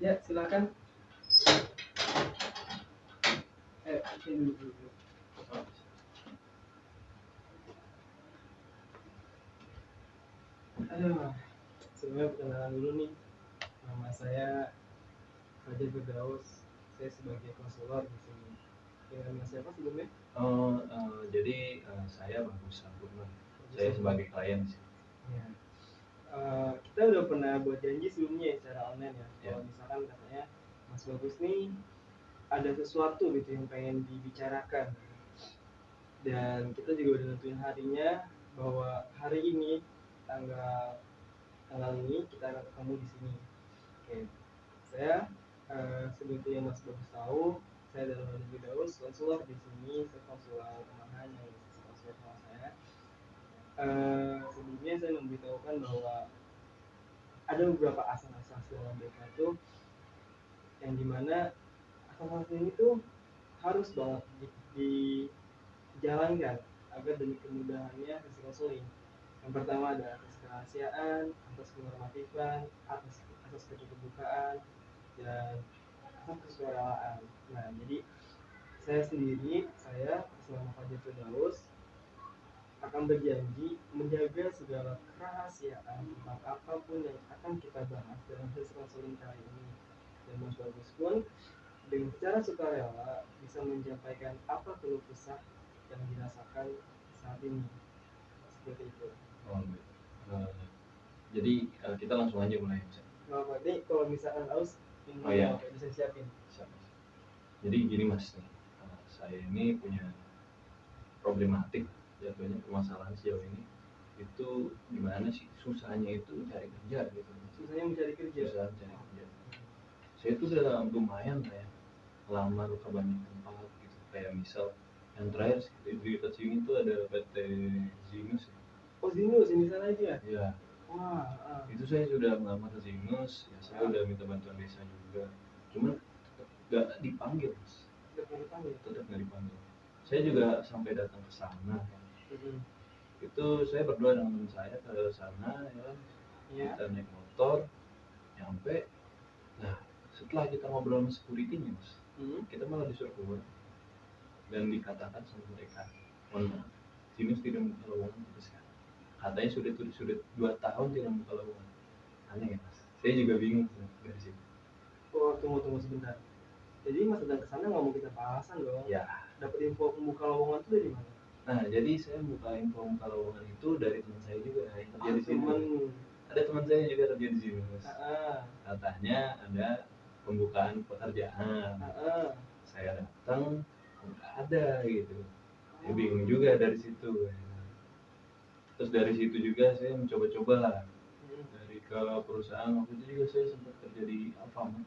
Ya, silakan. Ini dulu. Aduh, sebelumnya perkenalan dulu nih. Nama saya Fajar Firdaus. Saya sebagai konselor di sini. Dengan Mas siapa sebelumnya? Jadi saya Bagus Sampurna. Saya sebagai klien sih. Ya. Kita udah pernah buat janji sebelumnya secara online ya. Kalau misalkan katanya Mas Bagus nih ada sesuatu gitu yang pengen dibicarakan. Dan kita juga udah nentuin harinya bahwa hari ini tanggal ini kita akan ketemu di sini. Oke, saya seperti yang Mas Bagus tahu, saya adalah Firdaus, konselor di sini, saya konselor rumahan yang konselor sama saya. Sebelumnya saya memberitahukan bahwa ada beberapa asal-asal dalam BK itu yang dimana asal-asal ini tuh harus banget dijalankan agar demi kemudahannya sesi konseling. Yang pertama ada asas kerahasiaan, asas kenormatifan, asas keterbukaan, dan asas kesuaraan. Nah, jadi saya sendiri, saya selama Fajar Firdaus akan berjanji menjaga segala kerahasiaan tentang apapun yang akan kita bahas dalam sesi konseling kali ini. Dan Mas Bagus pun dengan secara sukarela bisa menyampaikan apa keluh kesah yang dirasakan saat ini. Seperti itu. Jadi kita langsung aja mulai. Nggak apa, nih kalau misalkan aus bisa siapin. Jadi gini Mas, saya ini punya problematik, jatuhnya permasalahan sejauh ini itu gimana sih susahnya itu mencari kerja gitu. Susahnya mencari kerja. Saya tuh udah lumayan lah ya, lamar ke banyak tempat gitu. Kayak misal yang terakhir di dekat sini tuh ada PT Zinus ya. Oh Zinus, ini sana aja? Iya. Wah, itu saya sudah melamar ke Zinus, ya saya udah minta bantuan desa juga. Cuman gak dipanggil Mas. Tetap gak dipanggil. Saya juga sampai datang ke sana. Itu saya berdua dengan teman saya ke sana ya. Kita naik motor nyampe. Nah, setelah kita ngobrol sama security-nya Mas, kita malah disuruh keluar dan dikatakan sama mereka, Zinus tidak membuka lowongan sampai sekarang. Katanya sudah 2 tahun tidak membuka lowongan. Aneh ya Mas. Saya juga bingung dari situ. Oh, tunggu sebentar. Jadi Mas datang ke sana nggak mau kita bahasan dong? Ya. Dapat info pembuka lowongan itu dari mana? Nah, jadi saya buka info pembuka lowongan itu dari teman saya juga yang kerja di sini. Ada teman saya juga kerja di sini Mas. Katanya ada pembukaan pekerjaan. Saya datang nggak ada gitu. Saya bingung juga dari situ. Terus dari situ juga saya mencoba-coba lah. Dari ke perusahaan waktu itu juga saya sempat kerja di Alfamart.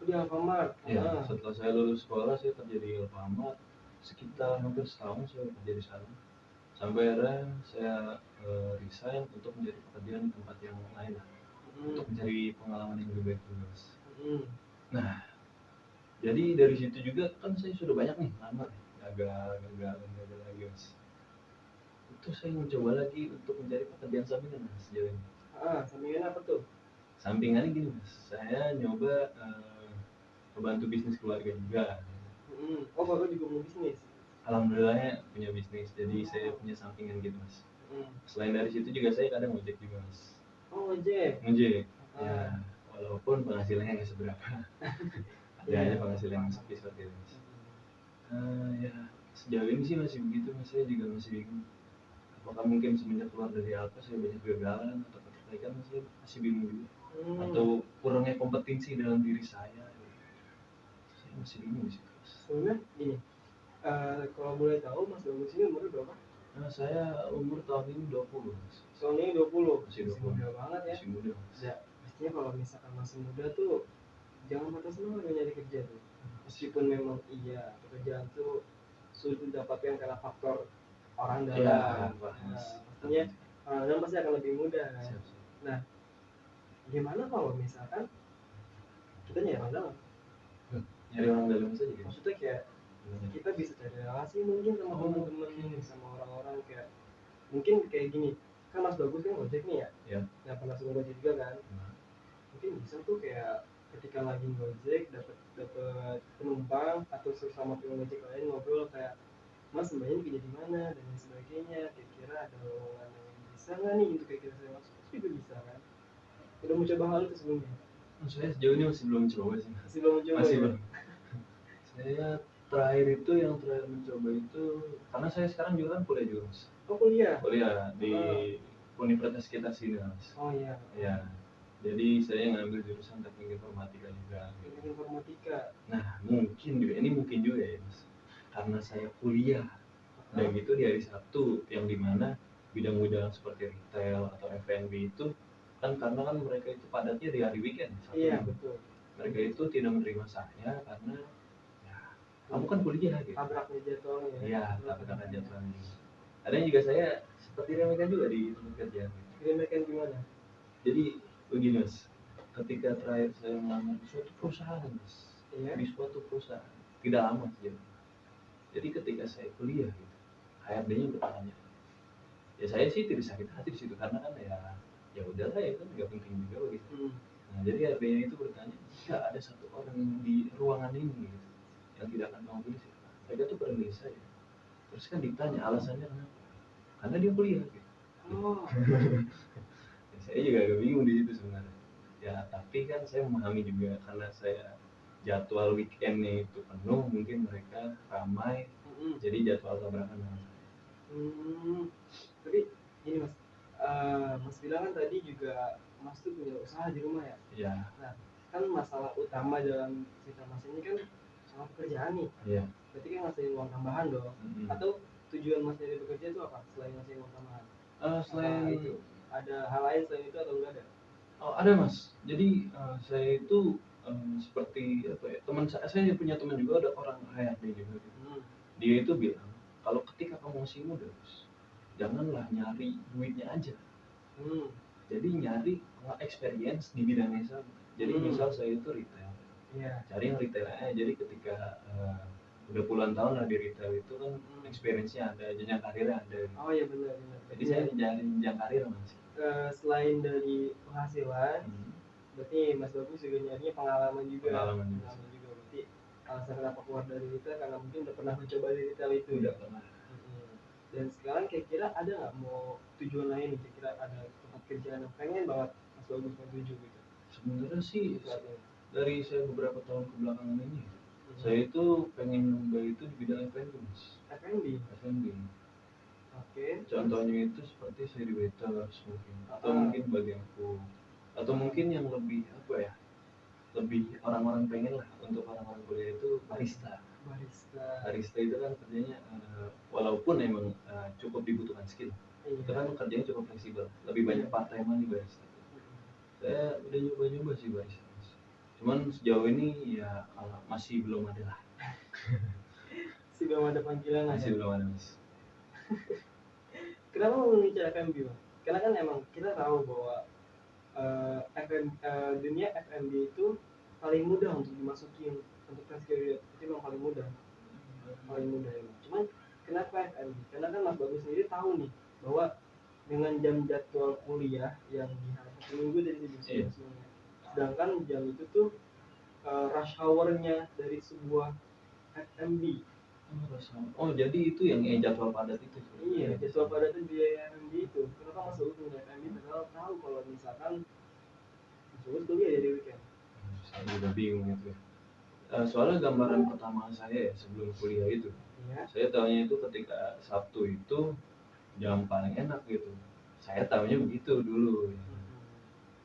Di Alfamart? Ya, setelah saya lulus sekolah saya kerja di Alfamart sekitar hampir setahun saya kerja di sana. Sampai akhirnya saya resign untuk mencari pekerjaan di tempat yang lain lah. Untuk mencari pengalaman yang lebih baik juga. Nah, jadi dari situ juga kan saya sudah banyak nih lamar, gagal lagi Mas. Itu saya mencoba lagi untuk mencari pekerjaan sampingan Mas sejauh ini. Sampingan apa tuh? Sampingannya gini Mas, saya nyoba membantu bisnis keluarga juga. Oh, Bapak juga mau bisnis? Alhamdulillahnya punya bisnis, jadi saya punya sampingan gitu Mas. Selain dari situ juga saya kadang ngojek juga Mas. Oh, ngojek? Ya, walaupun penghasilannya nggak seberapa. Ada aja penghasilan yang sepisah gitu Mas. Ya sejauh ini sih masih begitu Mas, saya juga masih bingung. Apakah mungkin semenjak keluar dari Alfa saya banyak kegagalan atau ketertarikan, saya masih bingung juga. Atau kurangnya kompetensi dalam diri saya. Saya masih bingung sih. Sebenarnya gini, kalau boleh tahu Mas Bagus ini umurnya berapa? Nah, saya umur tahun ini 20 Mas. Tahun ini 20? Masih 20. Muda banget ya? Masih muda Mas. Ya, pastinya kalau misalkan masih muda tuh jangan patah semangat nyari kerja tuh. Meskipun memang iya pekerjaan tuh sulit didapatkan karena faktor orang dalam. Pastinya orang dalam pasti akan lebih mudah. Nah, gimana kalau misalkan kita nyari orang dalam? Nyari orang dalam saja gitu. Maksudnya kayak kita bisa cari relasi mungkin sama teman-teman, sama orang-orang kayak mungkin kayak gini. Kan Mas Bagus kan ngojek nih ya? Nah, pernah suka ngojek juga kan? mungkin bisa tuh kayak ketika lagi ngojek dapat dapat penumpang atau sesama penggojek lain ngobrol kayak mas mbaknya kerja di mana dan lain sebagainya, kira-kira ada lowongan yang bisa nggak nih untuk kira-kira saya masuk, itu juga bisa kan. Udah mau coba hal itu sebelumnya? Saya sejauh ini masih belum coba sih. Masih belum mencoba Masih ya? belum. Saya terakhir itu yang terakhir mencoba itu karena saya sekarang juga kan kuliah juga mas. Oh kuliah? Kuliah di universitas kita sini mas. Oh iya. Ya, jadi saya ngambil jurusan teknik informatika juga. Teknik informatika. Nah mungkin juga ini mungkin juga ya mas, karena saya kuliah dan gitu di hari Sabtu yang dimana bidang-bidang seperti retail atau F&B itu kan karena kan mereka itu padatnya di hari weekend. Iya betul. Mereka itu tidak menerima saya karena ya, kamu kan kuliah gitu. Tabraknya jadwalnya ya. Iya, tabrakan jadwalnya. Ada yang juga saya seperti remehkan juga di tempat kerja. Remehkan gimana? Jadi begini mas, ketika terakhir saya melamar di suatu perusahaan mas, iya? Di suatu perusahaan tidak lama sih. Jadi ketika saya kuliah gitu, HRD-nya bertanya, ya saya sih tidak sakit hati di situ karena kan ya udahlah ya kan nggak penting juga begitu. Nah jadi HRD-nya itu bertanya, jika ada satu orang di ruangan ini gitu, yang tidak akan kamu pilih siapa? Mereka tuh Indonesia ya. Terus kan ditanya alasannya kenapa? Karena dia kuliah gitu. Oh. Ya, saya juga agak bingung di situ sebenarnya. Ya tapi kan saya memahami juga karena saya jadwal weekendnya itu penuh, mungkin mereka ramai, jadi jadwal tabrakan sama saya. Tapi ini mas, mas bilang kan tadi juga mas tuh punya usaha di rumah ya? Iya. Nah kan masalah utama dalam cerita mas ini kan soal pekerjaan nih. Iya. Berarti kan ngasih uang tambahan dong. Atau tujuan mas dari bekerja itu apa selain ngasih uang tambahan? Selain itu ada hal lain selain itu atau enggak ada? Oh ada mas. Jadi saya itu seperti apa ya, teman saya punya teman juga ada orang HRD juga. Dia itu bilang kalau ketika kamu masih muda, janganlah nyari duitnya aja. Jadi nyari experience di bidangnya sama. Jadi misal saya itu retail, cari yang retail aja. Jadi ketika udah puluhan tahun lah di retail itu kan experience-nya ada, jenjang karirnya ada. Oh iya benar. Jadi saya nyari jenjang karir mas. Selain dari penghasilan, berarti mas Bagus juga nyarinya pengalaman juga. Pengalaman juga. Berarti alasan kenapa keluar dari retail karena mungkin udah pernah mencoba di retail itu. Udah pernah. Dan sekarang kira-kira ada nggak mau tujuan lain nih, kira-kira ada tempat kerjaan yang pengen banget mas Bagus menuju gitu? Sebenarnya sih dari saya beberapa tahun kebelakangan ini, saya itu pengen nyoba itu di bidang F&B mas. F&B. Oke. Contohnya itu seperti saya di waiters mungkin, atau mungkin bagian cook, atau mungkin yang lebih apa ya, lebih orang-orang pengen lah untuk orang-orang kuliah itu barista itu kan kerjanya walaupun emang cukup dibutuhkan skill, itu kan kerjanya cukup fleksibel, lebih banyak part time di barista. Saya udah nyoba sih barista mas, cuman sejauh ini ya masih belum ada lah. Masih belum ada panggilan lah. Masih belum ada mas. Kenapa memilih F&B mas? Karena kan emang kita tahu bahwa dunia F&B itu paling mudah untuk dimasukin untuk fresh graduate, itu memang paling mudah ya. Cuman kenapa F&B? Karena kan mas Bagus sendiri tahu nih bahwa dengan jam jadwal kuliah yang di hari Minggu dari sebelumnya, sedangkan jam itu tuh rush hour-nya dari sebuah F&B. Oh jadi itu yang jadwal padat itu? Iya, jadwal padat itu di F&B itu. Kenapa mas Bagus punya F&B padahal tahu kalau misalkan mas Bagus kuliah dari weekend? Saya juga bingung itu. Soalnya gambaran pertama saya ya sebelum kuliah itu, saya tahunya itu ketika Sabtu itu jam paling enak gitu. Saya tahunya begitu dulu.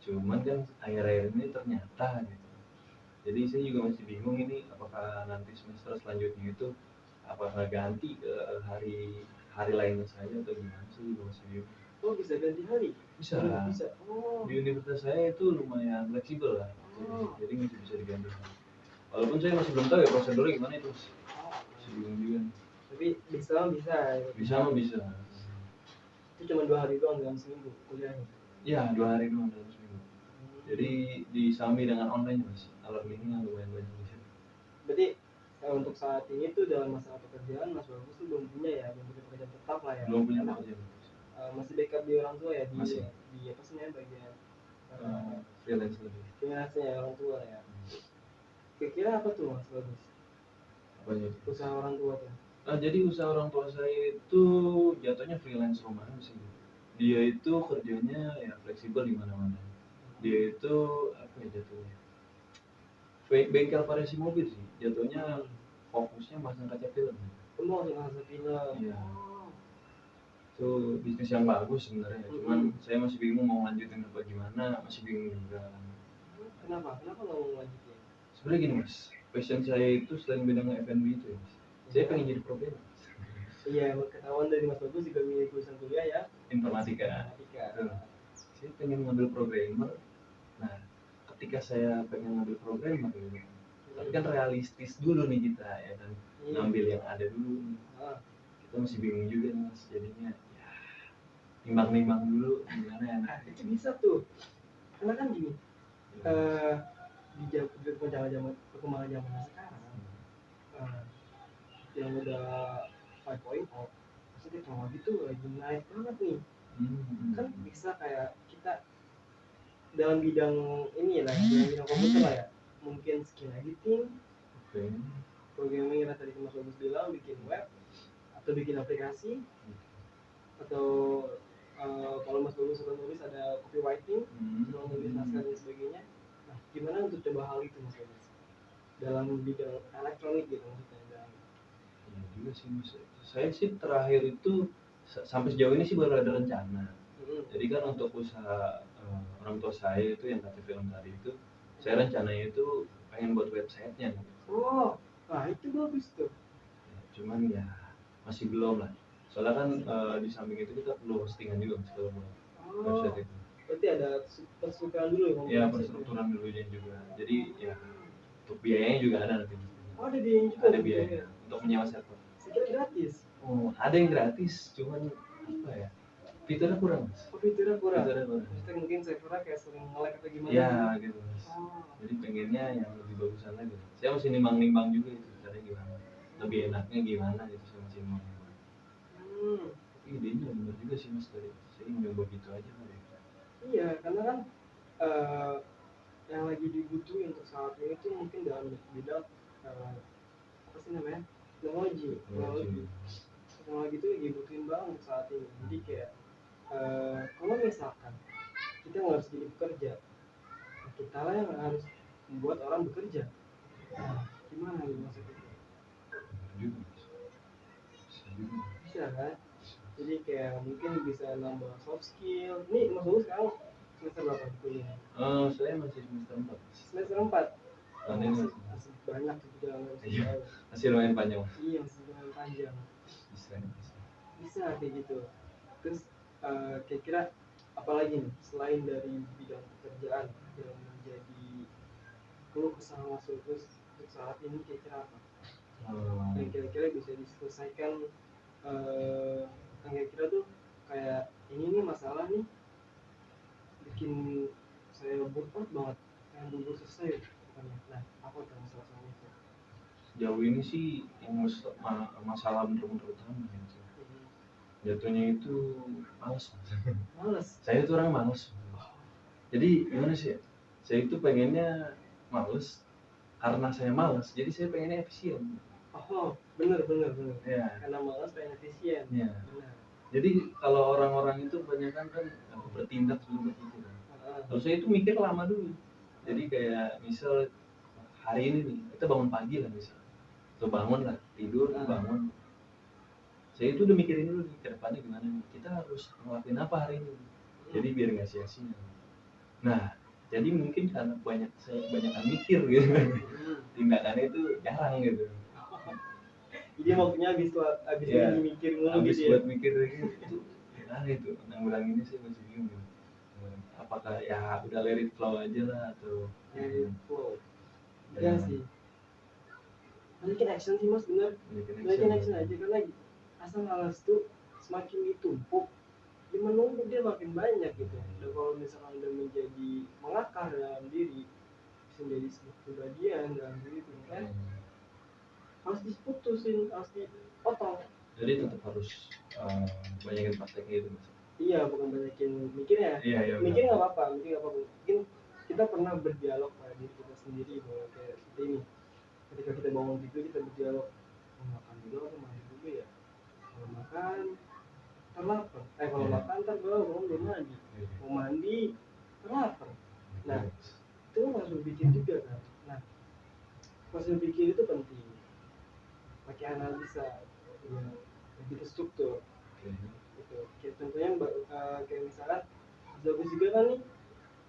Cuman kan akhir-akhir ini ternyata gitu. Jadi saya juga masih bingung ini apakah nanti semester selanjutnya itu apakah ganti ke hari lainnya saja atau gimana, saya juga masih bingung. Oh bisa ganti hari? Bisa. Oh. Di universitas saya itu lumayan fleksibel lah. Jadi masih bisa diganti. Walaupun saya masih belum tahu ya prosedurnya gimana itu. Masih bingung juga. Tapi bisa ya? Bisa. Itu cuma 2 hari doang dalam seminggu kuliahnya? Iya 2 hari doang dalam seminggu. Jadi disambi dengan online mas. Alat ini lumayan banyak di sini. Berarti untuk saat ini tuh dalam masalah pekerjaan mas Bagus tuh belum punya pekerjaan tetap lah ya? Belum punya pekerjaan. Masih backup di orang tua ya? Masih. Di apa sih bagian freelance lebih. Freelance-nya orang tua ya. Kira-kira apa tuh Mas Bagus? Apa jadi? Usaha orang tua tuh. Jadi usaha orang tua saya itu jatuhnya freelance rumahan sih. Dia itu kerjanya ya fleksibel di mana-mana. Dia itu apa ya jatuhnya? Bengkel variasi mobil sih. Jatuhnya fokusnya masang kaca film. Masang film. Iya. Itu bisnis yang bagus sebenarnya. Cuman saya masih bingung mau lanjutin apa gimana, masih bingung juga. Kenapa nggak mau lanjutin? Sebenarnya gini Mas, passion saya itu selain bidang F&B itu ya Mas. Saya pengen jadi programmer. Iya, ketahuan dari Mas Bagus juga milih jurusan kuliah ya. Informatika. Saya pengen ngambil programmer. Nah, ketika saya pengen ngambil programmer gitu, tapi kan realistis dulu nih kita ya kan, ngambil yang ada dulu. Kita masih bingung juga nih Mas, jadinya ya nimbang-nimbang dulu gimana ya. Nah, itu bisa tuh, karena kan gini, di perkembangan zaman sekarang, yang udah 5.0, maksudnya teknologi tuh lagi naik banget nih. Kan bisa kayak kita dalam bidang ini lah, dalam bidang komputer lah ya, mungkin skill editing, programming yang tadi Mas Bagus bilang, bikin web atau bikin aplikasi, atau kalau Mas Bagus suka nulis ada copywriting, suka nulis naskah dan sebagainya. Nah, gimana untuk coba hal itu Mas Bagus dalam bidang elektronik gitu maksudnya? Iya juga sih Mas. Saya sih terakhir itu sampai sejauh ini sih baru ada rencana. Jadi kan untuk usaha orang tua saya itu yang kaca film tadi itu, saya rencananya itu pengen buat websitenya. Nah itu bagus tuh. Ya, cuman ya masih belum lah. Soalnya kan di samping itu kita perlu hostingan juga Mas kalau buat website itu. Berarti ada perstrukturan dulu ya? Ya perstrukturan dulunya juga. Jadi ya untuk biayanya juga ada nanti. Ada biayanya juga. Ada biaya untuk menyewa server. Sedikit gratis. Ada yang gratis, cuman apa ya? Fiturnya kurang Mas. Fiturnya kurang. Maksudnya mungkin servernya kayak sering nge-lag atau gimana? Ya gitu Mas. Jadi pengennya yang lebih bagusan lagi. Saya masih nimbang-nimbang juga itu caranya gimana. Lebih enaknya gimana gitu saya masih nimbang-nimbang. Tapi idenya benar juga sih Mas dari saya nyoba gitu aja kali. Iya, karena kan yang lagi dibutuhin untuk saat ini tuh mungkin dalam bidang apa sih namanya, teknologi itu lagi butuhin banget saat ini. Jadi kayak kalau misalkan kita nggak harus jadi pekerja, kita lah yang harus membuat orang bekerja. Nah, gimana nih maksudnya? Bisa kan? Jadi kayak mungkin bisa nambah soft skill. Nih Mas Bagus sekarang semester berapa kuliah? Saya masih semester 4. Semester 4. Masih banyak tuh jalan. Masih lumayan panjang. Iya, masih lumayan panjang. Bisa kayak gitu. Terus kira-kira apalagi nih selain dari bidang pekerjaan yang menjadi keluh kesah Mas Bagus untuk saat ini, kira-kira apa? Yang kira-kira bisa diselesaikan, yang kira-kira tuh kayak ini nih masalah nih bikin saya burnout banget, yang belum selesai. Nah, apa tuh masalah itu? Jauh ini sih yang masalah menurut utama gitu. Jatuhnya itu males. Saya itu orang males. Jadi gimana sih? Saya itu pengennya males karena saya males. Jadi saya pengennya efisien. Bener. Ya. Karena males pengen efisien. Ya. Bener. Jadi kalau orang-orang itu kebanyakan kan bertindak sebelum berpikir. Kalau saya itu mikir lama dulu. Jadi kayak misal hari ini nih kita bangun pagi lah misal. Atau bangun lah, tidur, bangun. Saya itu udah mikirin dulu nih ke depannya gimana nih. Kita harus ngelakuin apa hari ini. Jadi biar nggak sia-sia. Nah, jadi mungkin karena banyak mikir gitu. Tindakannya itu jarang gitu. Jadi waktunya habis mikir mulu habis gitu ya. Buat mikir gitu. Gimana itu? Nanggulanginnya sih masih bingung. Apakah ya udah let it flow aja lah atau let it flow. Iya sih. Bikin action sih Mas, bener. Bikin action aja, karena asal malas tuh semakin ditumpuk, dia menumpuk dia makin banyak gitu. Dan kalau misalkan udah menjadi mengakar dalam diri, bisa menjadi sebuah kepribadian dalam diri itu kan, harus diputusin, harus dipotong. Jadi tetap harus banyakin prakteknya itu Mas. Iya, bukan banyakin mikirnya. Iya, Mikir nggak apa-apa, mungkin kita pernah berdialog pada diri kita sendiri bahwa kayak seperti ini, ketika kita bangun tidur kita berdialog, mau makan dulu atau mandi dulu ya, kalau makan terlapar, kalau Iya. makan ntar belum mandi, mau mandi terlapar. Nah itu kan harus berpikir juga kan. Nah pas berpikir itu penting, pakai analisa ya, lebih terstruktur gitu. Kayak contohnya kayak misalnya Mas Bagus juga kan nih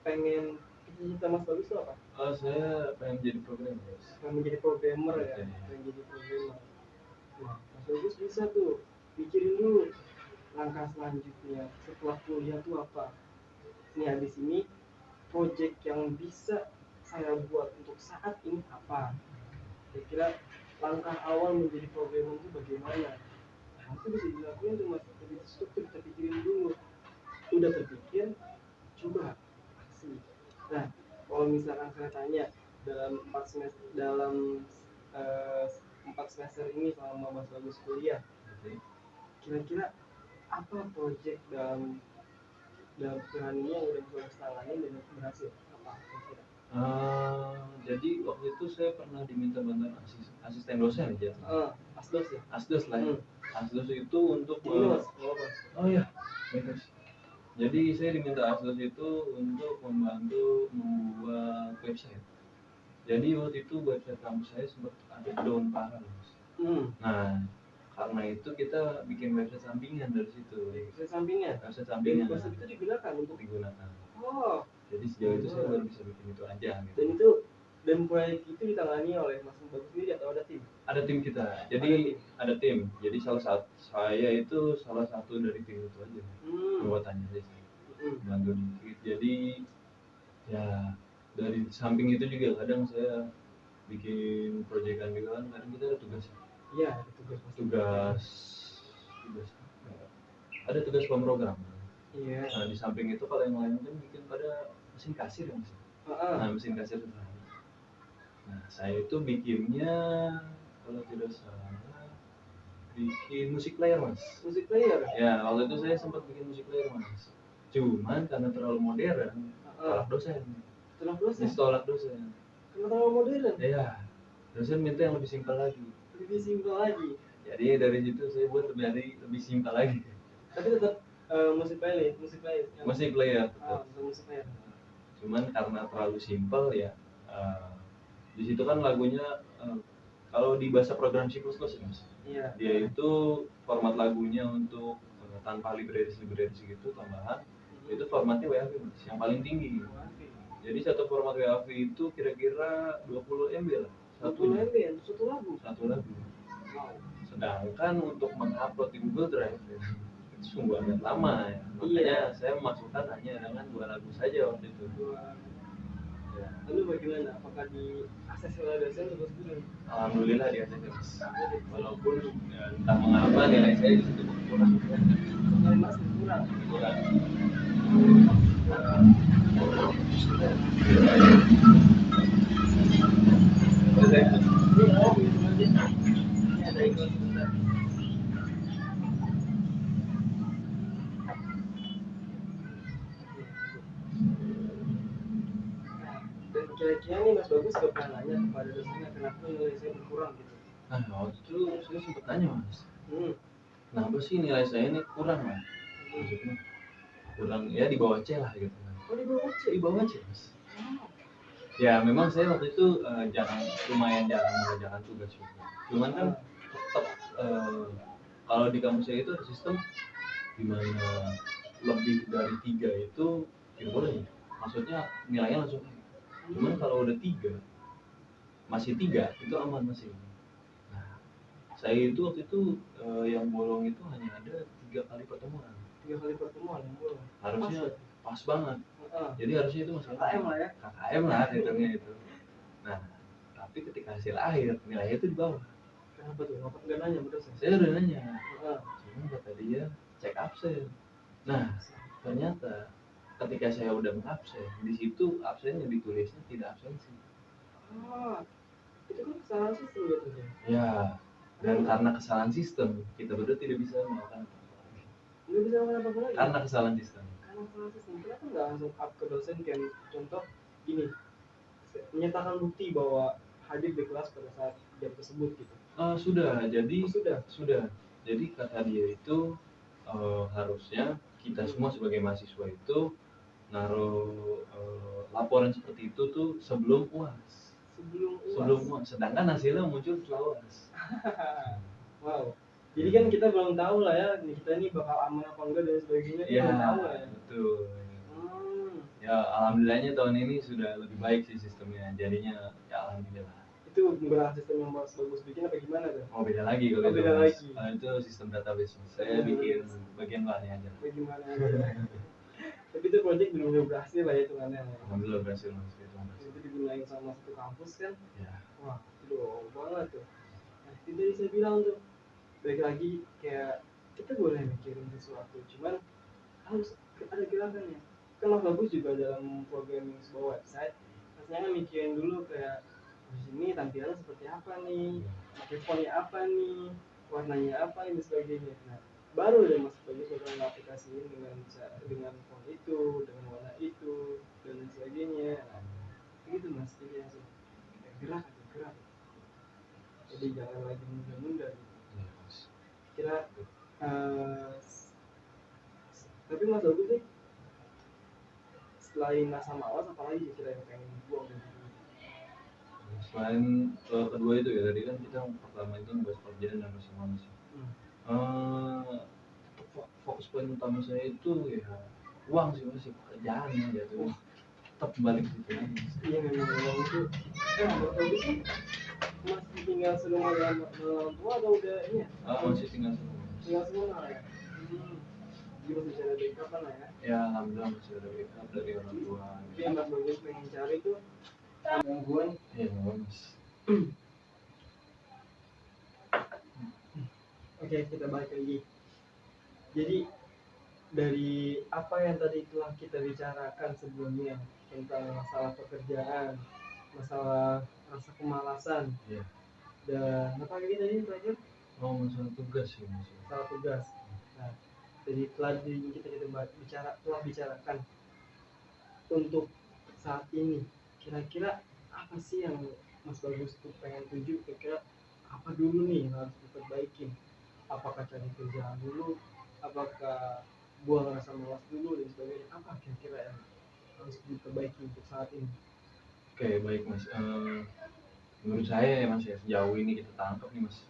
pengen, cita-cita Mas Bagus itu apa? Saya pengen jadi programmer. Pengen menjadi programmer ya, Oke. pengen jadi programmer. Nah Mas Bagus bisa tuh pikirin dulu langkah selanjutnya setelah kuliah tuh apa. Nih habis ini project yang bisa saya buat untuk saat ini apa, kira-kira langkah awal menjadi programmer itu bagaimana. Nah itu bisa dilakuin tuh Mas, lebih terstruktur, kita pikirin dulu. Udah terpikir, coba aksi. Nah kalau misalkan saya tanya dalam 4 semester ini selama Mas Bagus kuliah, kira-kira apa project dalam peran ini yang udah Mas tangani dan berhasil apa kira-kira? Jadi waktu itu saya pernah diminta bantuan asisten dosen ya. Asdos ya? Asdos lah. Asdos itu untuk oh ya, bagus. Jadi saya diminta Asdos itu untuk membantu membuat website. Jadi waktu itu website kampus saya sempat ada down parah. Nah, karena itu kita bikin website sampingan dari situ. Website sampingan. Dan website itu digunakan untuk digunakan. Oh. Jadi sejauh itu saya baru bisa bikin itu aja. Gitu. Dan proyek itu ditangani oleh Mas Bagus sendiri atau ada tim? Ada tim kita. Jadi ada tim. Jadi saya itu salah satu dari tim itu aja. Anggotanya aja sih. Bantu dikit. Jadi ya dari samping itu juga kadang saya bikin proyekan juga kan, kadang kita ada tugas. Iya, tugas. Ada tugas pemrogram. Iya. Nah di samping itu kalau yang lain kan bikin pada mesin kasir ya Mas. Nah mesin kasir itu. Nah saya itu bikinnya kalau tidak salah bikin musik player Mas. Musik player? Ya waktu itu saya sempat bikin musik player Mas. Cuman karena terlalu modern, tolak dosen. Ditolak dosen. Karena terlalu modern? Iya. Dosen minta yang lebih simpel lagi. Jadi dari situ saya buat lebih simpel lagi. Tapi tetap musik player. Musik player. Cuman karena terlalu simpel ya. Di situ kan lagunya kalau di bahasa program C++ ya Mas. Iya. Dia itu format lagunya untuk tanpa library gitu tambahan. Itu formatnya WAV Mas, yang paling tinggi. Jadi satu format WAV itu kira-kira 20 MB lah. 20 MB satu lagu. Wow. Sedangkan untuk mengupload di Google Drive itu sungguh agak lama ya. Makanya saya memasukkan hanya dengan 2 lagu saja waktu itu. Ya. Lalu bagaimana? Apakah di akses oleh dosen atau student? Alhamdulillah di akses. Walaupun entah mengapa nilai saya di situ kurang. Masih kurang. Dan kira-kira nih Mas Bagus gak pernah nanya kepada dosennya kenapa nilai saya berkurang gitu? Nah waktu itu saya sempat tanya Mas, kenapa sih nilai saya ini kurang Mas? Maksudnya kurang ya di bawah C lah gitu. Oh di bawah C Mas. Ya memang saya waktu itu lumayan jarang mengerjakan tugas juga. Cuman kan tetap kalau di kampus saya itu ada sistem di mana lebih dari 3 itu tidak boleh. Maksudnya nilainya langsung naik. Cuman kalau udah 3 masih 3 itu aman masih. Nah, saya itu waktu itu yang bolong itu hanya ada 3 kali pertemuan. 3 kali pertemuan yang bolong. Harusnya pas banget. Jadi harusnya itu masih KKM lah ya. KKM lah hitungnya itu. Nah, tapi ketika hasil akhir nilainya itu di bawah. Kenapa tuh? Nggak nanya betul sih? Saya udah nanya. Cuman kata dia cek absen. Nah, ternyata ketika saya udah mengabsen, di situ absen yang ditulisnya tidak absensi. Itu kan kesalahan sistem jatuhnya. Ya, dan karena kesalahan sistem, kita berdua tidak bisa melakukan apa-apa. nggak bisa melakukan apa-apa lagi karena kesalahan sistem. Kenapa nggak langsung up ke dosen, kayak contoh gini, menyatakan bukti bahwa hadir di kelas pada saat jam tersebut gitu. Sudah, jadi sudah. Jadi kata dia itu harusnya kita semua sebagai mahasiswa itu naruh laporan seperti itu tuh sebelum UAS. Sedangkan hasilnya muncul setelah UAS. Wow. Jadi kan kita belum tahu lah ya, kita ini bakal aman apa enggak dan sebagainya. Ya, belum tahu lah ya. Betul. Ya, alhamdulillahnya tahun ini sudah lebih baik sih sistemnya. Jadinya ya alhamdulillah. Itu beneran sistem yang bagus bikin apa gimana tuh? Oh, beda lagi kalau itu. Beda lagi. Itu sistem database. Saya bikin bagian bahannya aja. Tapi itu project belum berhasil lah ya hitungannya. Alhamdulillah berhasil mas. Itu digunain sama satu kampus kan? Ya. Wah, itu doang banget tuh. Nah, itu tadi saya bilang tuh, balik lagi kayak kita boleh mikirin sesuatu, cuman harus ada gerakannya. Kan Mas Bagus juga dalam programming sebuah website, rasanya mikirin dulu kayak di sini tampilannya seperti apa nih, pakai fontnya apa nih, warnanya apa ini dan sebagainya. Nah, baru deh Mas Bagus bakal aplikasiin dengan font itu, dengan warna itu dan lain sebagainya. Nah, gitu Mas, jadi langsung gerak. Jadi jangan lagi nunda-nunda gitu. Kira tapi Mas Bagus nih, selain rasa malas apalagi kira yang pengen dibuang dari diri? Selain kedua itu ya, tadi kan kita pertama itu bahas pekerjaan dan rasa malas. Fokus poin utama saya itu ya uang sih, masih pekerjaan ya jatuh. Tetap balik situ lagi. Iya memang uang itu. Mas sih masih tinggal serumah dengan orang tua atau udah ini ya? Masih tinggal serumah. Tinggal serumah ya. Jadi masih bisa ada backup lah ya? Ya alhamdulillah masih ada backup dari orang tua. Tapi yang Mas Bagus pengen cari tuh gangguan. Iya bagus. Oke, kita balik lagi. Jadi dari apa yang tadi telah kita bicarakan sebelumnya tentang masalah pekerjaan, masalah rasa kemalasan, dan apa lagi tadi terakhir? Masalah tugas sih, masalah tugas. Nah, jadi telah bicarakan untuk saat ini, kira-kira apa sih yang Mas Bagus tuh pengen tuju? Kira-kira apa dulu nih yang harus diperbaiki? Apakah cari kerjaan dulu? Apakah buang rasa malas dulu dan sebagainya? Apa kira-kira yang harus diperbaiki untuk saat ini? Oke, baik Mas. Menurut saya ya Mas, ya sejauh ini kita tangkap nih Mas.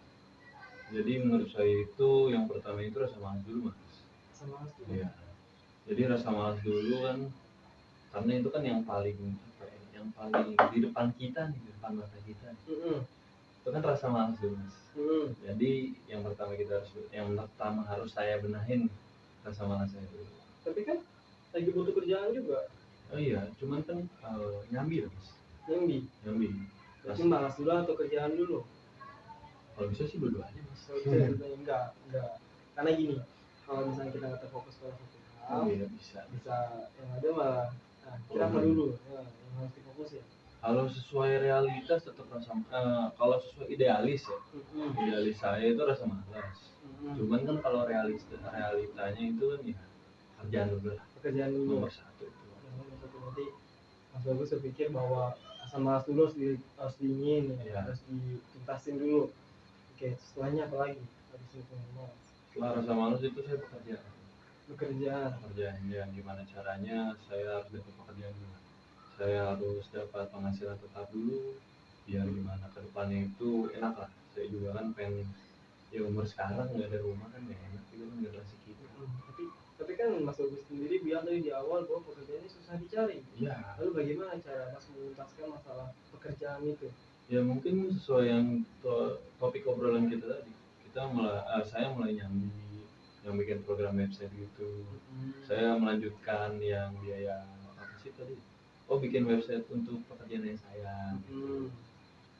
Jadi menurut saya itu yang pertama itu rasa malas dulu Mas. Rasa malas dulu. Iya. Jadi rasa malas dulu kan, karena itu kan yang paling di depan kita nih, di depan mata kita. Itu kan rasa malas dulu Mas. Jadi yang pertama harus saya benahin rasa malas saya dulu. Tapi kan lagi butuh kerjaan juga. Oh iya, cuman kan nyambi Mas. Nyambi. Berarti malas dulu atau kerjaan dulu? Kalau bisa sih dua-duanya Mas. Enggak. Karena gini, kalau misalnya kita nggak terfokus pada satu hal, bisa yang ada malah kita apa dulu yang harus difokusin. Kalau sesuai realitas tetap rasa kalau sesuai idealis ya, idealis saya itu rasa malas. Cuman kan kalau realitanya itu kan ya pekerjaan dulu nomor satu itu. Nanti Mas Bagus berpikir bahwa rasa malas dulu harus diingin, harus dituntasin dulu. Oke, setelahnya apa lagi? Habis itu malas. Setelah rasa malas itu saya pekerjaan ya, gimana caranya saya harus dapat pekerjaan dulu. Saya harus dapat penghasilan tetap dulu, biar gimana ke depannya itu enak lah. Saya juga kan pengen, ya umur sekarang nggak ada rumah kan ya enak, itu kan generasi kita. Tapi kan Mas Bagus sendiri bilang tadi di awal bahwa pekerjaan ini susah dicari. Iya. Lalu bagaimana cara Mas menuntaskan masalah pekerjaan itu? Ya mungkin sesuai yang topik obrolan kita tadi, saya mulai nyambi yang bikin program website gitu. Saya melanjutkan yang biaya apa sih tadi? Bikin website untuk pekerjaan yang saya.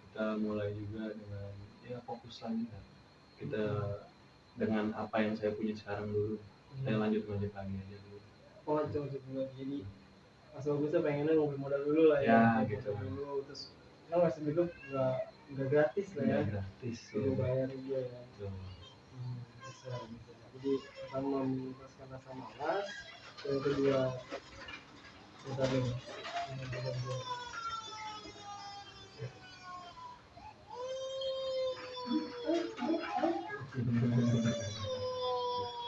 Kita mulai juga dengan fokus lagi kan. Kita dengan apa yang saya punya sekarang dulu. Saya lanjut lagi aja dulu. Lanjut dulu. Jadi Mas Bagusnya pengennya ngumpul modal dulu lah ya. Gitu dulu, terus kan masih hidup nggak gratis lah ya. Gratis. Perlu bayar juga ya. bisa. Jadi pertama menuntaskan rasa malas, yang kedua bentar nih.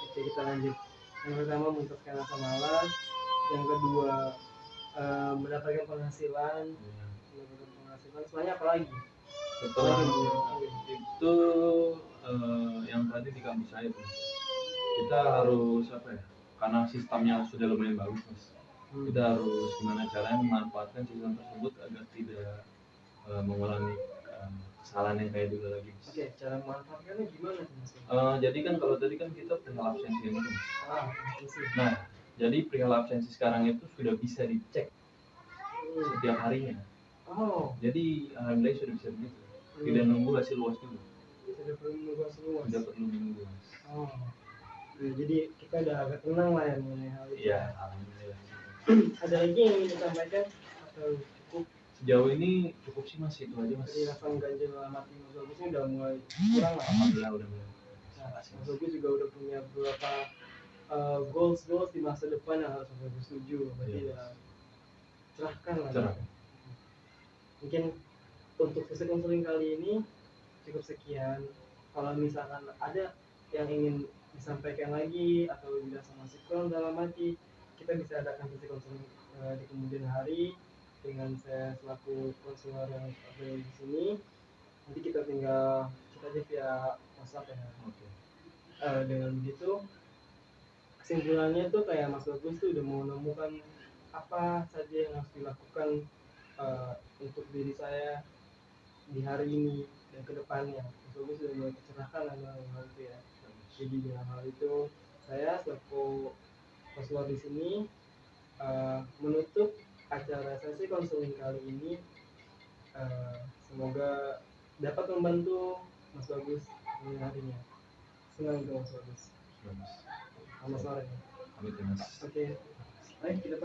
Oke, kita lanjut. Yang pertama menuntaskan rasa malas, yang kedua mendapatkan penghasilan. Semuanya apa lagi? Setelah itu yang tadi di kampus saya tuh, kita harus apa ya, karena sistemnya sudah lumayan bagus mas, kita harus gimana caranya memanfaatkan sistem tersebut agar tidak mengulangi kesalahan yang kayak dulu lagi. Oke, cara memanfaatkannya gimana tuh mas? Jadi kan kalau tadi kan kita perihal absensi ini mas. Absensi. Nah, jadi perihal absensi sekarang itu sudah bisa dicek setiap harinya. Jadi alhamdulillah sudah bisa begitu. Tidak nunggu hasil UAS dulu. Tidak perlu nunggu hasil UAS. Tidak perlu nunggu. Nah, jadi kita udah agak tenang lah ya mengenai hal itu. Iya, alhamdulillah. Ada lagi yang ingin disampaikan atau cukup? Sejauh ini cukup sih mas, itu aja mas. Jadi rasa ganjil dalam hati Mas Bagusnya udah mulai kurang lah. Alhamdulillah udah mulai. Nah, Mas Bagus juga udah punya beberapa goals di masa depan yang harus Mas Bagus tuju. Berarti ya cerahkan lah. Cerah. Mungkin untuk sesi konseling kali ini cukup sekian. Kalau misalkan ada yang ingin disampaikan lagi atau dirasa masih kurang dalam hati, kita bisa adakan sesi konseling di kemudian hari dengan saya selaku konselor yang ada di sini. Nanti kita tinggal chat aja via WhatsApp ya. Oke. Dengan begitu kesimpulannya tuh kayak Mas Bagus tuh udah menemukan apa saja yang harus dilakukan untuk diri saya di hari ini dan kedepannya. Mas Bagus sudah mulai tercerahkan dalam hal itu ya. Jadi dengan hal itu saya selaku konselor di sini menutup acara sesi konseling kali ini. Semoga dapat membantu Mas Bagus di harinya. Senang itu Mas Bagus. Selamat sore. Oke. Oke, baik kita